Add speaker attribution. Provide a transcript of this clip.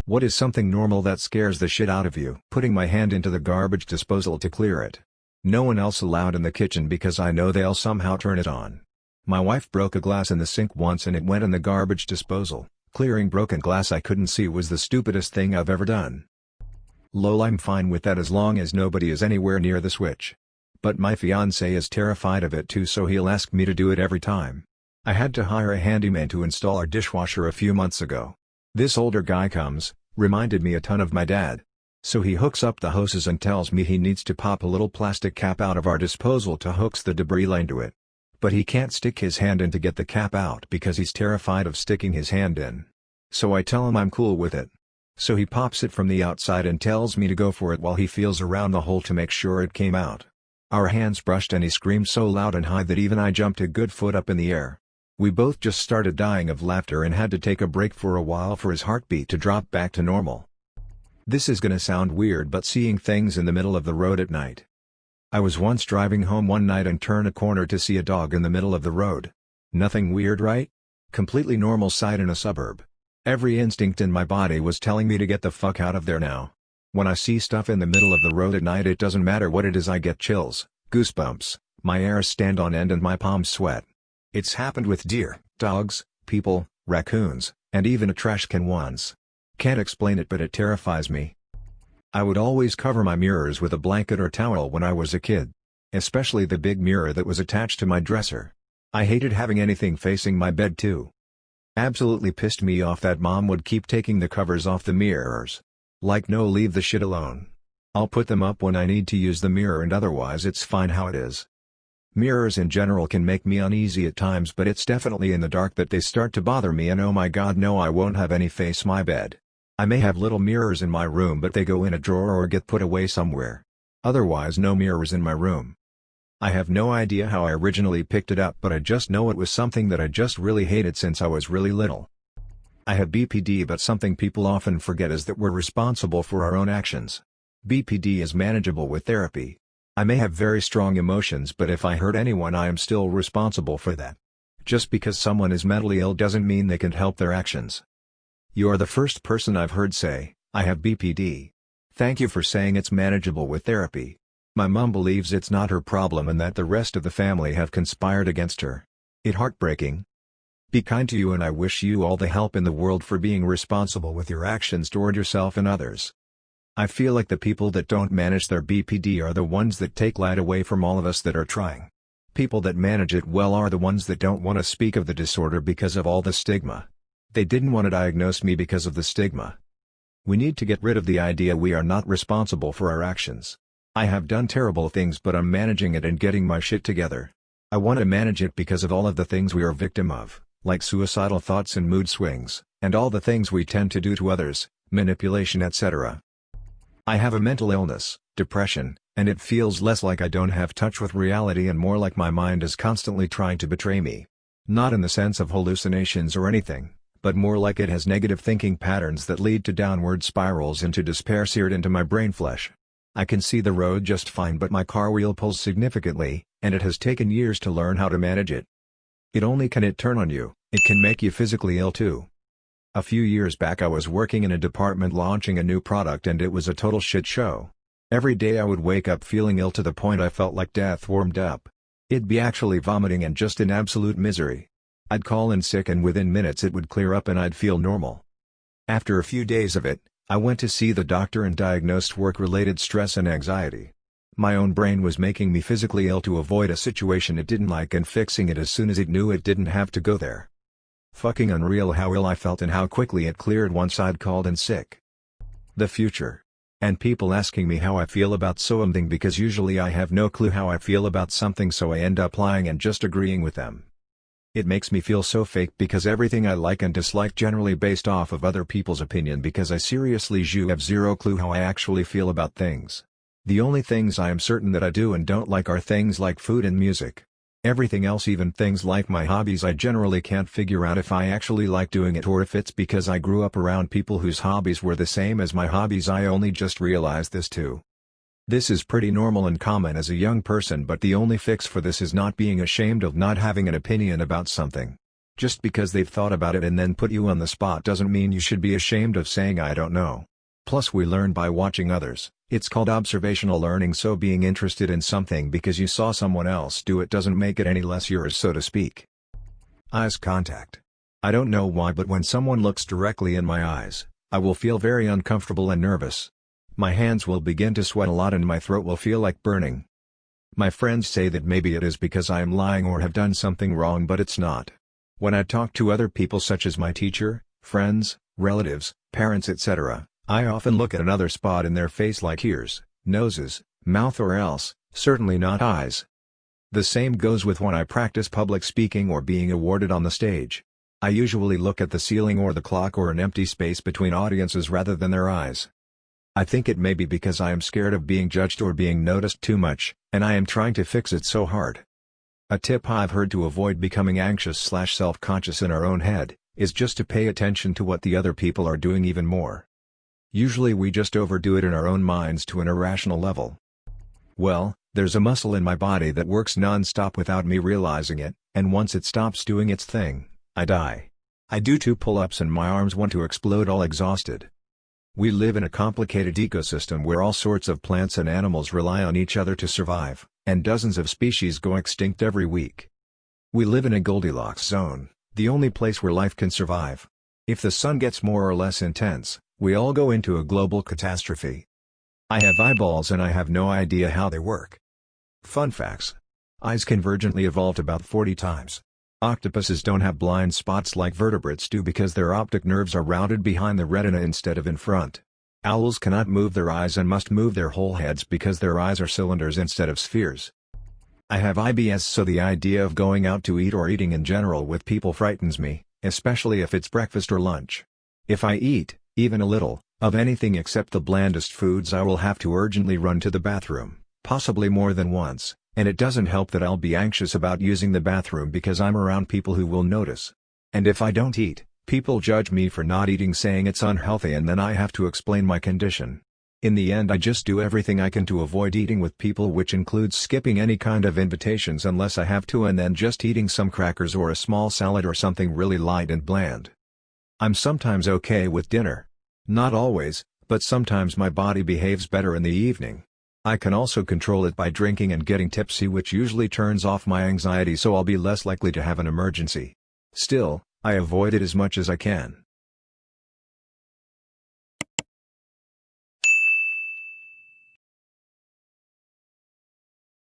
Speaker 1: What is something normal that scares the shit out of you? Putting my hand into the garbage disposal to clear it. No one else allowed in the kitchen because I know they'll somehow turn it on. My wife broke a glass in the sink once and it went in the garbage disposal. Clearing broken glass I couldn't see was the stupidest thing I've ever done. Lol, I'm fine with that as long as nobody is anywhere near the switch. But my fiancé is terrified of it too, so he'll ask me to do it every time. I had to hire a handyman to install our dishwasher a few months ago. This older guy reminded me a ton of my dad. So he hooks up the hoses and tells me he needs to pop a little plastic cap out of our disposal to hooks the debris lane to it. But he can't stick his hand in to get the cap out because he's terrified of sticking his hand in. So I tell him I'm cool with it. So he pops it from the outside and tells me to go for it while he feels around the hole to make sure it came out. Our hands brushed and he screamed so loud and high that even I jumped a good foot up in the air. We both just started dying of laughter and had to take a break for a while for his heartbeat to drop back to normal. This is gonna sound weird, but seeing things in the middle of the road at night. I was once driving home one night and turned a corner to see a dog in the middle of the road. Nothing weird, right? Completely normal sight in a suburb. Every instinct in my body was telling me to get the fuck out of there now. When I see stuff in the middle of the road at night, it doesn't matter what it is, I get chills, goosebumps, my hairs stand on end and my palms sweat. It's happened with deer, dogs, people, raccoons, and even a trash can once. Can't explain it, but it terrifies me. I would always cover my mirrors with a blanket or towel when I was a kid. Especially the big mirror that was attached to my dresser. I hated having anything facing my bed too. Absolutely pissed me off that mom would keep taking the covers off the mirrors. Like, no, leave the shit alone. I'll put them up when I need to use the mirror and otherwise it's fine how it is. Mirrors in general can make me uneasy at times, but it's definitely in the dark that they start to bother me, and oh my god, no, I won't have any face my bed. I may have little mirrors in my room, but they go in a drawer or get put away somewhere. Otherwise no mirrors in my room. I have no idea how I originally picked it up, but I just know it was something that I just really hated since I was really little. I have BPD, but something people often forget is that we're responsible for our own actions. BPD is manageable with therapy. I may have very strong emotions, but if I hurt anyone I am still responsible for that. Just because someone is mentally ill doesn't mean they can help their actions. You are the first person I've heard say, I have BPD. Thank you for saying it's manageable with therapy. My mom believes it's not her problem and that the rest of the family have conspired against her. It's heartbreaking. Be kind to you, and I wish you all the help in the world for being responsible with your actions toward yourself and others. I feel like the people that don't manage their BPD are the ones that take light away from all of us that are trying. People that manage it well are the ones that don't want to speak of the disorder because of all the stigma. They didn't want to diagnose me because of the stigma. We need to get rid of the idea we are not responsible for our actions. I have done terrible things, but I'm managing it and getting my shit together. I want to manage it because of all of the things we are victim of, like suicidal thoughts and mood swings, and all the things we tend to do to others, manipulation, etc. I have a mental illness, depression, and it feels less like I don't have touch with reality and more like my mind is constantly trying to betray me. Not in the sense of hallucinations or anything, but more like it has negative thinking patterns that lead to downward spirals into despair seared into my brain flesh. I can see the road just fine, but my car wheel pulls significantly, and it has taken years to learn how to manage it. It only can turn on you, it can make you physically ill too. A few years back I was working in a department launching a new product and it was a total shit show. Every day I would wake up feeling ill to the point I felt like death warmed up. It'd be actually vomiting and just in absolute misery. I'd call in sick and within minutes it would clear up and I'd feel normal. After a few days of it, I went to see the doctor and diagnosed work-related stress and anxiety. My own brain was making me physically ill to avoid a situation it didn't like and fixing it as soon as it knew it didn't have to go there. Fucking unreal how ill I felt and how quickly it cleared once I'd called in sick. The future. And people asking me how I feel about something, because usually I have no clue how I feel about something, so I end up lying and just agreeing with them. It makes me feel so fake because everything I like and dislike generally based off of other people's opinion, because I seriously have zero clue how I actually feel about things. The only things I am certain that I do and don't like are things like food and music. Everything else, even things like my hobbies, I generally can't figure out if I actually like doing it or if it's because I grew up around people whose hobbies were the same as my hobbies. I only just realized this too. This is pretty normal and common as a young person, but the only fix for this is not being ashamed of not having an opinion about something. Just because they've thought about it and then put you on the spot doesn't mean you should be ashamed of saying I don't know. Plus we learn by watching others. It's called observational learning, so being interested in something because you saw someone else do it doesn't make it any less yours, so to speak. Eyes contact. I don't know why, but when someone looks directly in my eyes, I will feel very uncomfortable and nervous. My hands will begin to sweat a lot and my throat will feel like burning. My friends say that maybe it is because I am lying or have done something wrong, but it's not. When I talk to other people such as my teacher, friends, relatives, parents, etc., I often look at another spot in their face like ears, noses, mouth, or else, certainly not eyes. The same goes with when I practice public speaking or being awarded on the stage. I usually look at the ceiling or the clock or an empty space between audiences rather than their eyes. I think it may be because I am scared of being judged or being noticed too much, and I am trying to fix it so hard. A tip I've heard to avoid becoming anxious/self-conscious in our own head, is just to pay attention to what the other people are doing even more. Usually we just overdo it in our own minds to an irrational level. Well, there's a muscle in my body that works non-stop without me realizing it, and once it stops doing its thing, I die. I do 2 pull-ups and my arms want to explode all exhausted. We live in a complicated ecosystem where all sorts of plants and animals rely on each other to survive, and dozens of species go extinct every week. We live in a Goldilocks zone, the only place where life can survive. If the sun gets more or less intense, we all go into a global catastrophe. I have eyeballs and I have no idea how they work. Fun facts. Eyes convergently evolved about 40 times. Octopuses don't have blind spots like vertebrates do because their optic nerves are routed behind the retina instead of in front. Owls cannot move their eyes and must move their whole heads because their eyes are cylinders instead of spheres. I have IBS, so the idea of going out to eat or eating in general with people frightens me, especially if it's breakfast or lunch. If I eat, even a little, of anything except the blandest foods, I will have to urgently run to the bathroom, possibly more than once. And it doesn't help that I'll be anxious about using the bathroom because I'm around people who will notice. And if I don't eat, people judge me for not eating, saying it's unhealthy, and then I have to explain my condition. In the end, I just do everything I can to avoid eating with people, which includes skipping any kind of invitations unless I have to, and then just eating some crackers or a small salad or something really light and bland. I'm sometimes okay with dinner. Not always, but sometimes my body behaves better in the evening. I can also control it by drinking and getting tipsy, which usually turns off my anxiety, so I'll be less likely to have an emergency. Still, I avoid it as much as I can.